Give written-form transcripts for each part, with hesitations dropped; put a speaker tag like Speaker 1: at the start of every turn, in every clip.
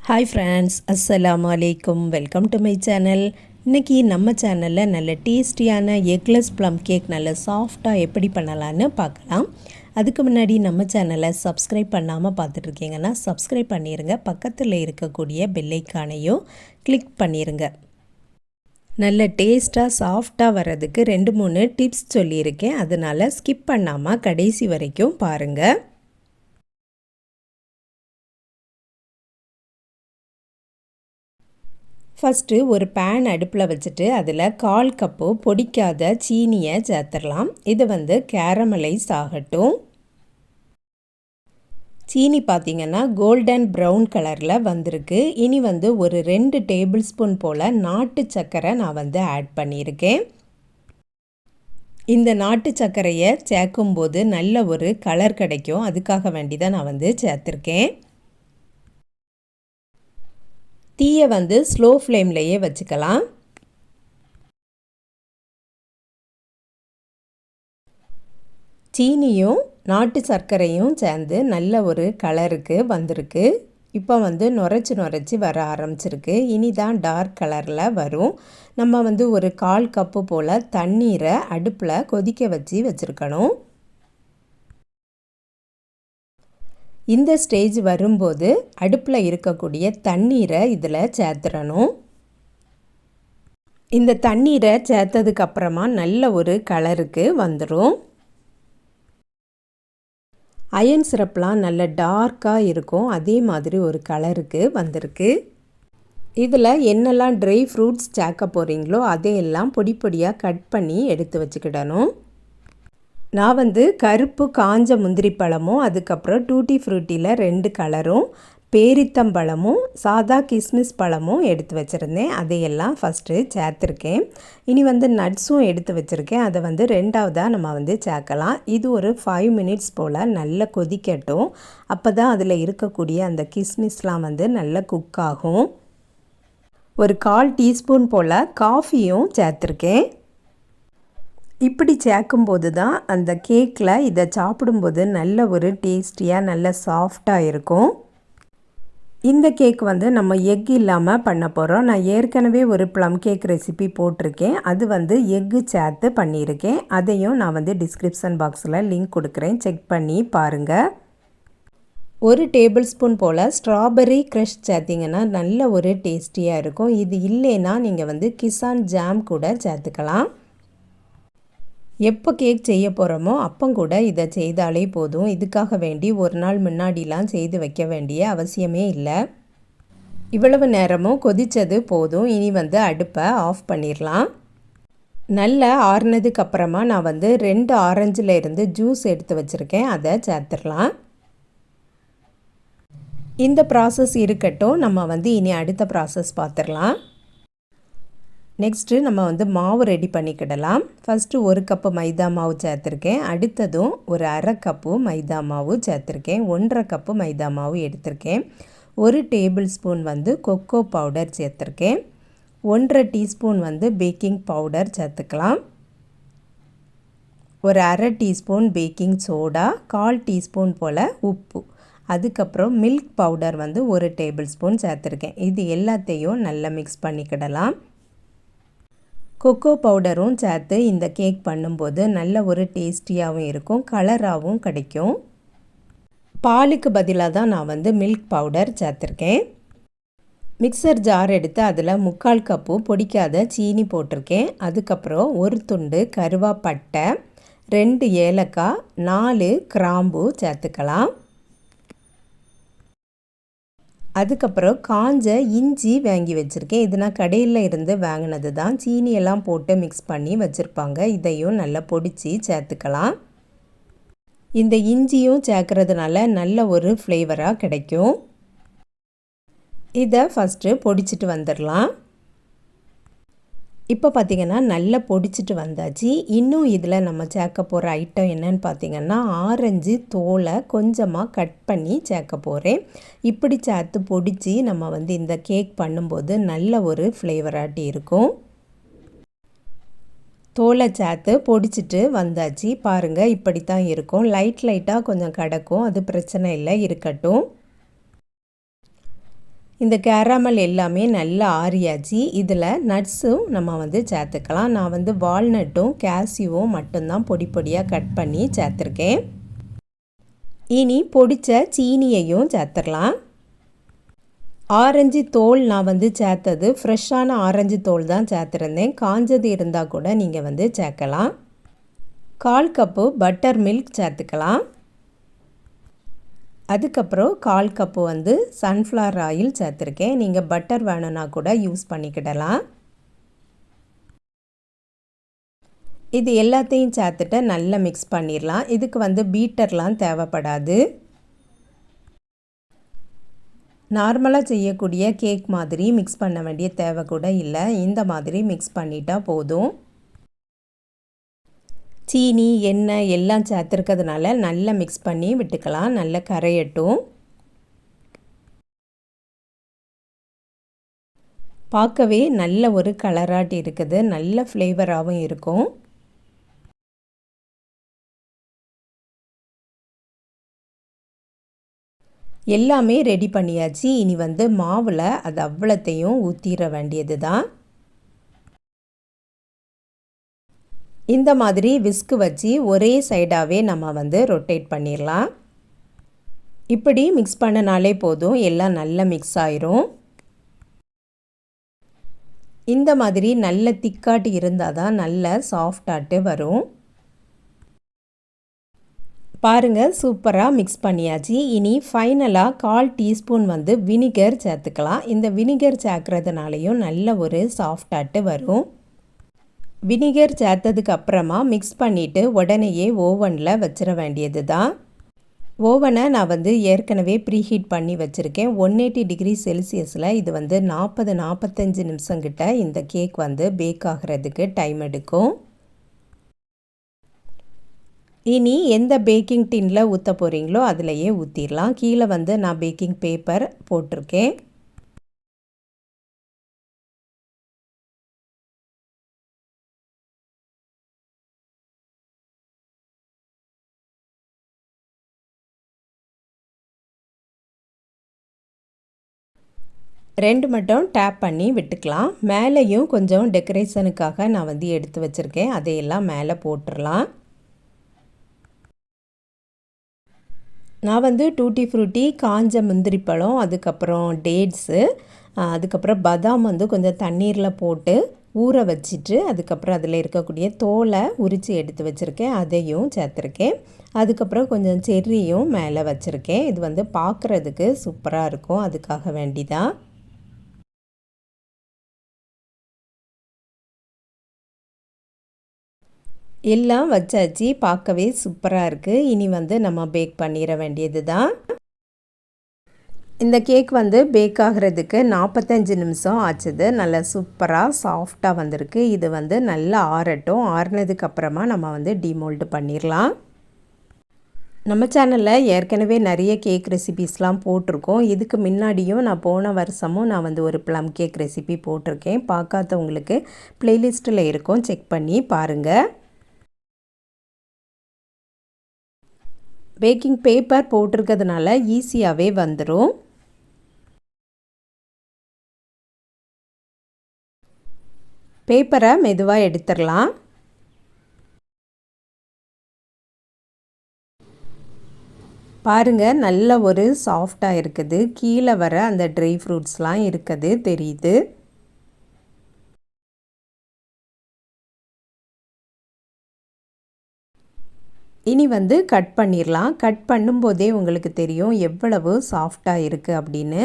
Speaker 1: Hi friends, அஸ்ஸலாமு அலைக்கும். Welcome to my channel. இன்றைக்கி நம்ம சேனலில் நல்ல டேஸ்டியான எக்லெஸ் ப்ளம் கேக் நல்ல சாஃப்டாக எப்படி பண்ணலான்னு பார்க்கலாம். அதுக்கு முன்னாடி நம்ம சேனலை சப்ஸ்கிரைப் பண்ணாமல் பார்த்துட்ருக்கீங்கன்னா சப்ஸ்கிரைப் பண்ணிடுங்க. பக்கத்தில் இருக்கக்கூடிய பெல் ஐக்கானையும் கிளிக் பண்ணிடுங்க. நல்ல டேஸ்ட்டாக சாஃப்டாக வர்றதுக்கு 2-3 டிப்ஸ் சொல்லியிருக்கேன். அதனால் ஸ்கிப் பண்ணாமல் கடைசி வரைக்கும் பாருங்கள். ஃபஸ்ட்டு ஒரு பேன் அடுப்பில் வச்சுட்டு அதில் 1/4 கப்பு பொடிக்காத சீனியை சேர்த்துடலாம். இது கேரமலைஸ் ஆகட்டும். சீனி பார்த்திங்கன்னா கோல்டன் ப்ரௌன் கலரில் வந்திருக்கு. இனி ஒரு 2 டேபிள் ஸ்பூன் போல் நாட்டு சர்க்கரை நான் ஆட் பண்ணியிருக்கேன். இந்த நாட்டு சர்க்கரையை சேர்க்கும்போது நல்ல ஒரு கலர் கிடைக்கும். அதுக்காக வேண்டி தான் நான் சேர்த்துருக்கேன். தீயை ஸ்லோ ஃப்ளேம்லேயே வச்சுக்கலாம். சீனியும் நாட்டு சர்க்கரையும் சேர்ந்து நல்ல ஒரு கலருக்கு வந்திருக்கு. இப்போ நுரைச்சி வர ஆரம்பிச்சிருக்கு. இனி தான் டார்க் கலரில் வரும். நம்ம ஒரு 1/4 கப்பு போல் தண்ணீரை அடுப்பில் கொதிக்க வச்சுருக்கணும். இந்த ஸ்டேஜ் வரும்போது அடுப்பில் இருக்கக்கூடிய தண்ணீரை இதில் சேர்த்துடணும். இந்த தண்ணீரை சேர்த்ததுக்கப்புறமா நல்ல ஒரு கலருக்கு வந்துடும். அயன் சிரப்லாம் நல்ல டார்க்காக இருக்கும். அதே மாதிரி ஒரு கலருக்கு வந்திருக்கு. இதில் என்னெல்லாம் ட்ரை ஃப்ரூட்ஸ் சேர்க்க போகிறீங்களோ அதையெல்லாம் பொடி பொடியாக கட் பண்ணி எடுத்து வச்சுக்கிடணும். நான் கருப்பு காஞ்ச முந்திரி பழமும் அதுக்கப்புறம் டூட்டி ஃப்ரூட்டியில் 2 கலரும் பேரித்தம்பழமும் சாதா கிஸ்மிஸ் பழமும் எடுத்து வச்சுருந்தேன். அதையெல்லாம் ஃபஸ்ட்டு சேர்த்துருக்கேன். இனி நட்ஸும் எடுத்து வச்சுருக்கேன். அதை 2வதாக நம்ம சேர்க்கலாம். இது ஒரு 5 மினிட்ஸ் போல் நல்லா கொதிக்கட்டும். அப்போ தான் அதில் இருக்கக்கூடிய அந்த கிஸ்மிஸ்லாம் நல்லா குக் ஆகும். ஒரு 1/4 டீஸ்பூன் போல் காஃபியும் சேர்த்துருக்கேன். இப்படி சேர்க்கும்போது தான் அந்த கேக்கில் இதை சாப்பிடும்போது நல்ல ஒரு டேஸ்டியாக நல்ல சாஃப்டாக இருக்கும். இந்த கேக் நம்ம எக் இல்லாமல் பண்ண போகிறோம். நான் ஏற்கனவே ஒரு ப்ளம் கேக் ரெசிபி போட்டிருக்கேன். அது எக்கு சேர்த்து பண்ணியிருக்கேன். அதையும் நான் டிஸ்கிரிப்ஷன் பாக்ஸில் லிங்க் கொடுக்குறேன். செக் பண்ணி பாருங்கள். ஒரு டேபிள் ஸ்பூன் போல் ஸ்ட்ராபெர்ரி க்ரஷ் சேர்த்திங்கன்னா நல்ல ஒரு டேஸ்டியாக இருக்கும். இது இல்லைன்னா நீங்கள் கிசான் ஜாம் கூட சேர்த்துக்கலாம். எப்போ கேக் செய்ய போகிறோமோ அப்போ கூட இதை செய்தாலே போதும். இதுக்காக வேண்டி ஒரு நாள் முன்னாடிலாம் செய்து வைக்க வேண்டிய அவசியமே இல்லை. இவ்வளவு நேரமும் கொதித்தது போதும். இனி அடுப்பை ஆஃப் பண்ணிடலாம். நல்லா ஆறுனதுக்கு அப்புறமா நான் 2 ஆரஞ்சில் இருந்து ஜூஸ் எடுத்து வச்சுருக்கேன். அதை சேர்த்துடலாம். இந்த ப்ராசஸ் இருக்கட்டும். நம்ம இனி அடுத்த ப்ராசஸ் பார்த்துடலாம். நெக்ஸ்ட்டு நம்ம மாவு ரெடி பண்ணிக்கிடலாம். ஃபஸ்ட்டு 1 கப்பு மைதா மாவு சேர்த்துருக்கேன். அடுத்ததும் ஒரு 1/2 கப்பு மைதா மாவு சேர்த்துருக்கேன். 1/2 கப்பு மைதா மாவு எடுத்திருக்கேன். 1 டேபிள் ஸ்பூன் கொக்கோ பவுடர் சேர்த்துருக்கேன். 1/2 டீஸ்பூன் பேக்கிங் பவுடர் சேர்த்துக்கலாம். ஒரு 1/2 டீஸ்பூன் பேக்கிங் சோடா, 1/4 டீஸ்பூன் போல் உப்பு, அதுக்கப்புறம் மில்க் பவுடர் 1 டேபிள் ஸ்பூன் சேர்த்துருக்கேன். இது எல்லாத்தையும் நல்லா மிக்ஸ் பண்ணிக்கிடலாம். கொக்கோ பவுடரும் சேர்த்து இந்த கேக் பண்ணும்போது நல்ல ஒரு டேஸ்டியாகவும் இருக்கும், கலராகவும் கிடைக்கும். பாலுக்கு பதிலாக தான் நான் மில்க் பவுடர் சேர்த்துருக்கேன். மிக்சர் ஜார் எடுத்து அதில் 3/4 கப்பு பொடிக்காத சீனி போட்டிருக்கேன். அதுக்கப்புறம் ஒரு துண்டு கருவாப்பட்டை, 2 ஏலக்காய், 4 கிராம்பு சேர்த்துக்கலாம். அதுக்கப்புறம் காஞ்ச இஞ்சி வாங்கி வச்சுருக்கேன். இது நான் கடையில் இருந்து வாங்கினது தான். சீனியெல்லாம் போட்டு மிக்ஸ் பண்ணி வச்சுருப்பாங்க. இதையும் நல்லா பொடிச்சு சேர்த்துக்கலாம். இந்த இஞ்சியும் சேர்க்குறதுனால நல்ல ஒரு ஃப்ளேவராக கிடைக்கும். இதை ஃபஸ்ட்டு பொடிச்சிட்டு வந்துடலாம். இப்போ பார்த்திங்கன்னா நல்லா பொடிச்சிட்டு வந்தாச்சு. இன்னும் இதில் நம்ம சேர்க்க போகிற ஐட்டம் என்னன்னு பார்த்திங்கன்னா ஆரஞ்சு தோலை கொஞ்சமாக கட் பண்ணி சேர்க்க போகிறேன். இப்படி சேர்த்து பொடிச்சு நம்ம இந்த கேக் பண்ணும்போது நல்ல ஒரு ஃப்ளேவராட்டி இருக்கும். தோலை சேர்த்து பொடிச்சிட்டு வந்தாச்சு. பாருங்கள், இப்படி தான் இருக்கும். லைட்டாக கொஞ்சம் கிடக்கும். அது பிரச்சனை இல்லை, இருக்கட்டும். இந்த கேரமல் எல்லாமே நல்லா ஆறியாச்சு. இதில் நட்ஸும் நம்ம வந்து சேர்த்துக்கலாம். நான் வந்து வால்நட்டும் கேஷ்யூவும் மட்டும்தான் பொடி பொடியாக கட் பண்ணி சேர்த்துருக்கேன். இனி பொடித்த சீனியையும் சேர்த்துடலாம். ஆரஞ்சு தோல் நான் வந்து சேர்த்தது ஃப்ரெஷ்ஷான ஆரஞ்சு தோல் தான் சேர்த்துருந்தேன். காஞ்சது இருந்தால் கூட நீங்கள் வந்து சேர்க்கலாம். 1/4 கப்பு பட்டர் மில்க் சேர்த்துக்கலாம். அதுக்கப்புறம் 1/4 கப்பு வந்து சன்ஃப்ளவர் ஆயில் சேர்த்துருக்கேன். நீங்கள் பட்டர் வேணும்னா கூட யூஸ் பண்ணிக்கிடலாம். இது எல்லாத்தையும் சேர்த்துட்டு நல்லா மிக்ஸ் பண்ணிடலாம். இதுக்கு வந்து பீட்டர்லாம் தேவைப்படாது. நார்மலாக செய்யக்கூடிய கேக் மாதிரி மிக்ஸ் பண்ண வேண்டிய தேவை கூட இல்லை. இந்த மாதிரி மிக்ஸ் பண்ணிட்டா போதும். சீனி எண்ணெய் எல்லாம் சேர்த்துருக்கிறதுனால நல்லா மிக்ஸ் பண்ணி விட்டுக்கலாம். நல்லா கரையட்டும். பார்க்கவே நல்ல ஒரு கலராட்டி இருக்குது. நல்ல ஃப்ளேவராகவும் இருக்கும். எல்லாமே ரெடி பண்ணியாச்சு. இனி வந்து மாவில் அது அவ்வளத்தையும் ஊற்றிட வேண்டியது தான். இந்த மாதிரி விஸ்கு வச்சு ஒரே சைடாகவே நம்ம வந்து ரொட்டேட் பண்ணிடலாம். இப்படி மிக்ஸ் பண்ணனாலே போதும், எல்லாம் நல்லா மிக்ஸ் ஆயிரும். இந்த மாதிரி நல்ல திக்காட்டு இருந்தால் தான் நல்ல சாஃப்டாட்டு வரும். பாருங்கள், சூப்பராக மிக்ஸ் பண்ணியாச்சு. இனி ஃபைனலாக 1/4 டீஸ்பூன் வந்து வினிகர் சேர்த்துக்கலாம். இந்த வினிகர் சேர்க்குறதுனாலையும் நல்ல ஒரு சாஃப்டாட்டு வரும். வினிகர் சேர்த்ததுக்கு அப்புறமா மிக்ஸ் பண்ணிவிட்டு உடனேயே ஓவனில் வச்சிட வேண்டியது தான். ஓவனை நான் வந்து ஏற்கனவே ப்ரீஹீட் பண்ணி வச்சுருக்கேன். 180 டிகிரி செல்சியஸில் இது வந்து 40-45 நிமிஷங்கிட்ட இந்த கேக் வந்து பேக் ஆகிறதுக்கு டைம் எடுக்கும். இனி எந்த பேக்கிங் டின்னில் ஊற்ற போகிறீங்களோ அதிலையே ஊற்றிடலாம். கீழே வந்து நான் பேக்கிங் பேப்பர் போட்டிருக்கேன். ரெண்டு மட்டும் டேப் பண்ணி விட்டுக்கலாம். மேலேயும் கொஞ்சம் டெக்கரேஷனுக்காக நான் வந்து எடுத்து வச்சுருக்கேன். அதையெல்லாம் மேலே போட்டுடலாம். நான் வந்து டூட்டி ஃப்ரூட்டி, காஞ்ச முந்திரி பழம், அதுக்கப்புறம் டேட்ஸு, அதுக்கப்புறம் பாதாம் வந்து கொஞ்சம் தண்ணீரில் போட்டு ஊற வச்சுட்டு அதுக்கப்புறம் அதில் இருக்கக்கூடிய தோலை உரித்து எடுத்து வச்சுருக்கேன். அதையும் சேர்த்துருக்கேன். அதுக்கப்புறம் கொஞ்சம் செர்ரியும் மேலே வச்சுருக்கேன். இது வந்து பார்க்குறதுக்கு சூப்பராக இருக்கும். அதுக்காக வேண்டிதான். எல்லாம் வச்சாச்சு. பார்க்கவே சூப்பராக இருக்குது. இனி வந்து நம்ம பேக் பண்ணிட வேண்டியது தான். இந்த கேக் வந்து பேக் ஆகிறதுக்கு 45 நிமிஷம் ஆச்சுது. நல்லா சூப்பராக சாஃப்டாக வந்திருக்கு. இது வந்து நல்லா ஆறட்டும். ஆறுனதுக்கப்புறமா நம்ம வந்து டிமோல்டு பண்ணிடலாம். நம்ம சேனலில் ஏற்கனவே நிறைய கேக் ரெசிபீஸ்லாம் போட்டிருக்கோம். இதுக்கு முன்னாடியும் நான் போன வருஷமும் நான் வந்து ஒரு ப்ளம் கேக் ரெசிபி போட்டிருக்கேன். பார்க்காதவங்களுக்கு ப்ளேலிஸ்ட்டில் இருக்கும், செக் பண்ணி பாருங்கள். பேக்கிங் பேப்பர் போட்டிருக்கிறதுனால ஈஸியாகவே வந்துடும். பேப்பரை மெதுவாக எடுத்துடலாம். பாருங்கள், நல்ல ஒரு சாஃப்டாக இருக்குது. கீழே வர அந்த ட்ரை ஃப்ரூட்ஸ்லாம் இருக்குது தெரியுது. இனி வந்து கட் பண்ணிடலாம். கட் பண்ணும்போதே உங்களுக்கு தெரியும் எவ்வளவு சாஃப்டாக இருக்குது அப்படின்னு.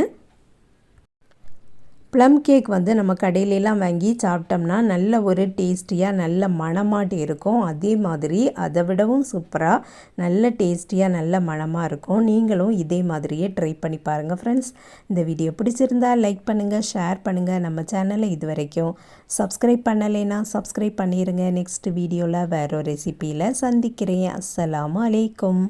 Speaker 1: ப்ளம் கேக் வந்து நம்ம கடையிலலாம் வாங்கி சாப்பிட்டோம்னா நல்ல ஒரு டேஸ்டியாக நல்ல மணமாட்டு இருக்கும். அதே மாதிரி அதை விடவும் சூப்பராக நல்ல டேஸ்டியாக நல்ல மணமாக இருக்கும். நீங்களும் இதே மாதிரியே ட்ரை பண்ணி பாருங்கள் ஃப்ரெண்ட்ஸ். இந்த வீடியோ பிடிச்சிருந்தால் லைக் பண்ணுங்கள், ஷேர் பண்ணுங்கள். நம்ம சேனலை இது வரைக்கும் சப்ஸ்கிரைப் பண்ணலைன்னா சப்ஸ்கிரைப் பண்ணிடுங்க. நெக்ஸ்ட் வீடியோவில் வேறு ஒரு ரெசிப்பியில் சந்திக்கிறேன். அஸ்ஸலாமு அலைக்கும்.